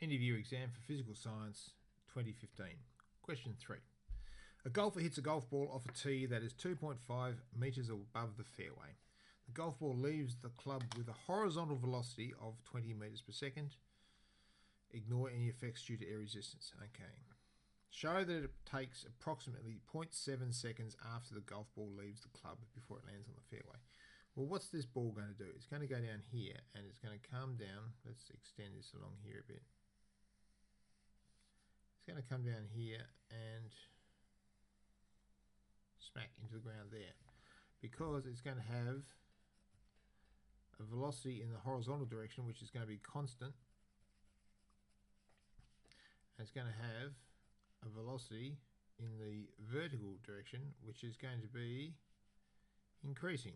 End of year exam for physical science 2015. Question 3. A golfer hits a golf ball off a tee that is 2.5 metres above the fairway. The golf ball leaves the club with a horizontal velocity of 20 metres per second. Ignore any effects due to air resistance. Okay. Show that it takes approximately 0.7 seconds after the golf ball leaves the club before it lands on the fairway. Well, what's this ball going to do? It's going to go down here and it's going to come down. Let's extend this along here a bit. It's going to come down here and smack into the ground there, because it's going to have a velocity in the horizontal direction which is going to be constant, and it's going to have a velocity in the vertical direction which is going to be increasing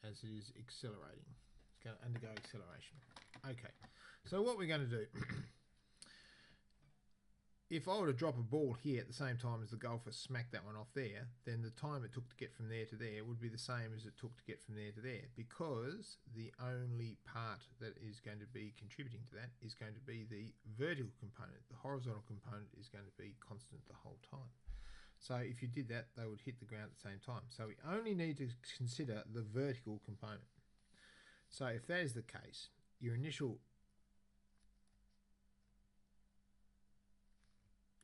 as it is accelerating. It's going to undergo acceleration. Okay, so what we're going to do, if I were to drop a ball here at the same time as the golfer smacked that one off there, then the time it took to get from there to there would be the same as it took to get from there to there, because the only part that is going to be contributing to that is going to be the vertical component. The horizontal component is going to be constant the whole time. So if you did that, they would hit the ground at the same time. So we only need to consider the vertical component. So if that is the case, your initial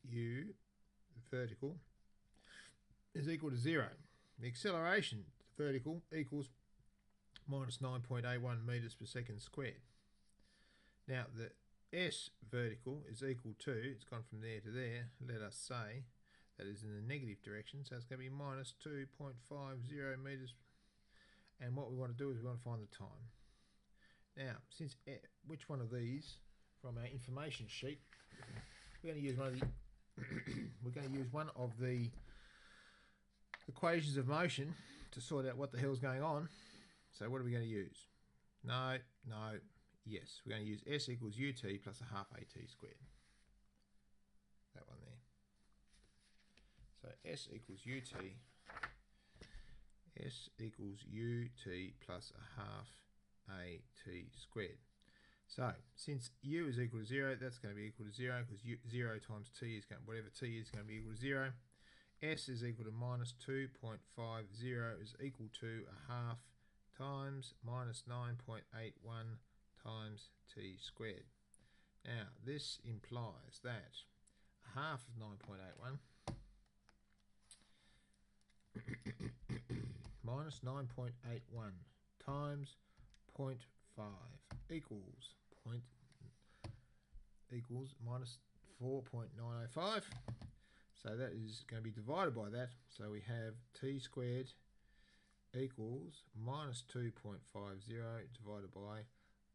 U vertical is equal to 0. The acceleration vertical equals minus 9.81 meters per second squared. Now the S vertical is equal to, it's gone from there to there, let us say that is in the negative direction, so it's going to be minus 2.50 meters. And what we want to do is we want to find the time. Now, since which one of these from our information sheet, we're going to use one of the equations of motion to sort out what the hell's going on. So what are we going to use? Yes, we're going to use S equals UT plus a half AT squared. That one there. So S equals UT plus a half AT squared. So since U is equal to 0, that's going to be equal to 0, because 0 times T is going, whatever T is going to be equal to 0. S is equal to minus 2.50 is equal to a half times minus 9.81 times T squared. Now this implies that a half of 9.81 minus 9.81 times 0.5 equals minus 4.905. So that is going to be divided by that. So we have T squared equals minus 2.50 divided by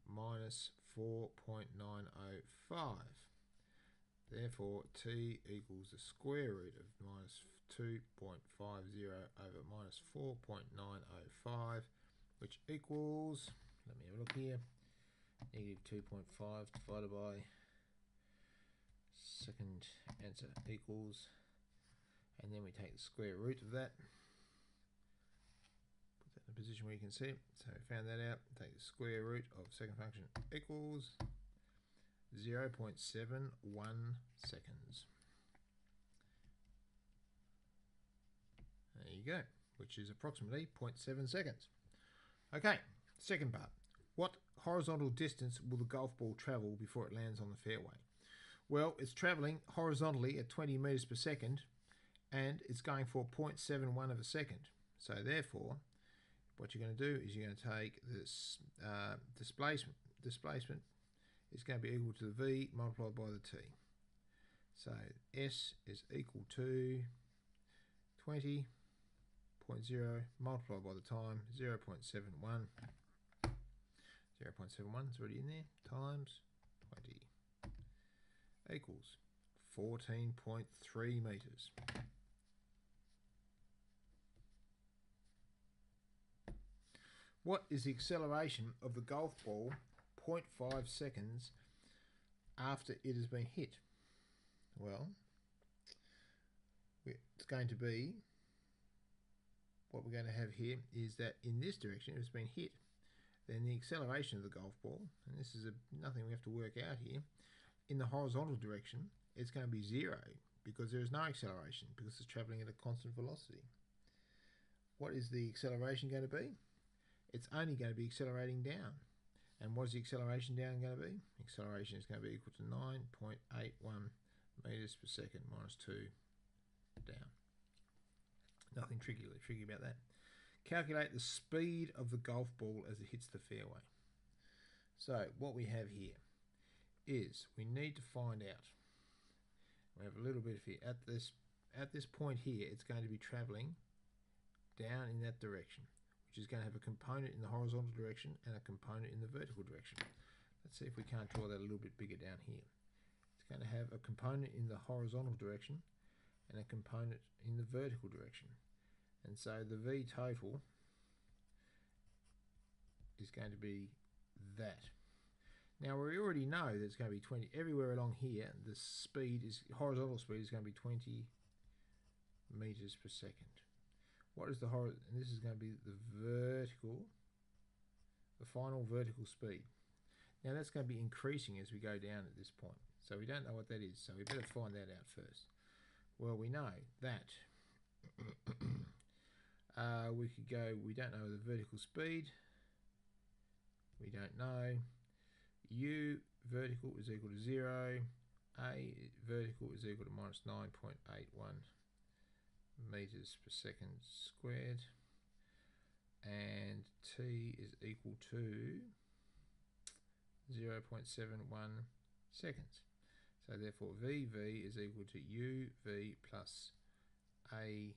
minus 4.905. Therefore, T equals the square root of minus 2.50 over minus 4.905, which equals, let me have a look here, negative 2.5 divided by second answer equals, and then we take the square root of that, put that in a position where you can see it. So we found that out. Take the square root of second function equals 0.71 seconds. There you go, which is approximately 0.7 seconds. Okay, second part. What horizontal distance will the golf ball travel before it lands on the fairway? Well, it's travelling horizontally at 20 meters per second, and it's going for 0.71 of a second. So therefore, what you're going to do is you're going to take this displacement is going to be equal to the V multiplied by the T. So S is equal to 20.0 multiplied by the time 0.71. 0.71 is already in there, times 20 equals 14.3 meters. What is the acceleration of the golf ball 0.5 seconds after it has been hit? Well, it's going to be, what we're going to have here is that in this direction it's been hit. then the acceleration of the golf ball, and this is nothing we have to work out here, in the horizontal direction, it's going to be 0 because there is no acceleration because it's travelling at a constant velocity. What is the acceleration going to be? It's only going to be accelerating down. And what is the acceleration down going to be? Acceleration is going to be equal to 9.81 metres per second minus 2 down. Nothing tricky about that. Calculate the speed of the golf ball as it hits the fairway. So what we have here is we need to find out. We have a little bit of here. At this point here, it's going to be travelling down in that direction, which is going to have a component in the horizontal direction and a component in the vertical direction. Let's see if we can't draw that a little bit bigger down here. It's going to have a component in the horizontal direction and a component in the vertical direction. And so the V total is going to be that. Now we already know that it's going to be 20 everywhere along here. The horizontal speed is going to be 20 meters per second. What is the horizontal? And this is going to be the final vertical speed. Now that's going to be increasing as we go down at this point. So we don't know what that is. So we better find that out first. Well, we know that we don't know the vertical speed. We don't know. U vertical is equal to 0. A vertical is equal to minus 9.81 meters per second squared. And T is equal to 0.71 seconds. So therefore VV is equal to UV plus AVT.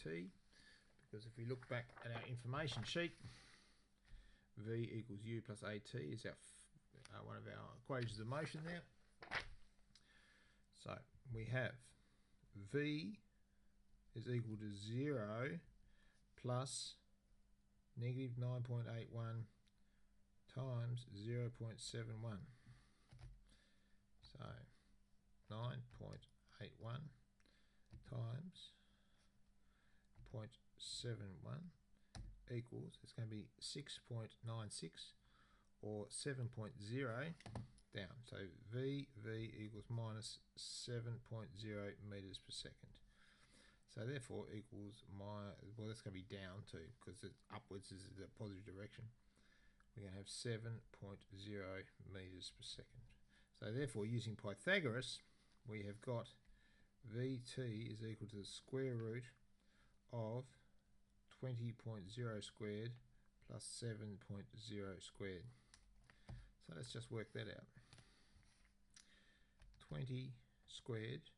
Because if we look back at our information sheet, V equals U plus AT is our one of our equations of motion there. So we have V is equal to 0 plus negative 9.81 times 0.71. So 9.81 times 0.71 equals, it's going to be 6.96 or 7.0 down. So VV equals minus 7.0 meters per second. So therefore equals well, that's going to be down too, because upwards is the positive direction. We're going to have 7.0 meters per second. So therefore, using Pythagoras, we have got VT is equal to the square root of 20.0 squared plus 7.0 squared. So let's just work that out. 20 squared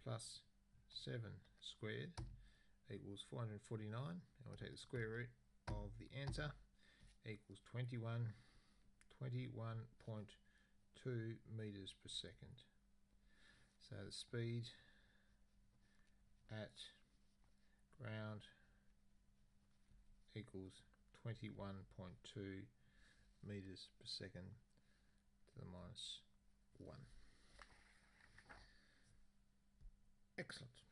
plus 7 squared equals 449, and we'll take the square root of the answer, equals 21.2 meters per second. So the speed at ground equals 21.2 meters per second to the minus 1. Excellent.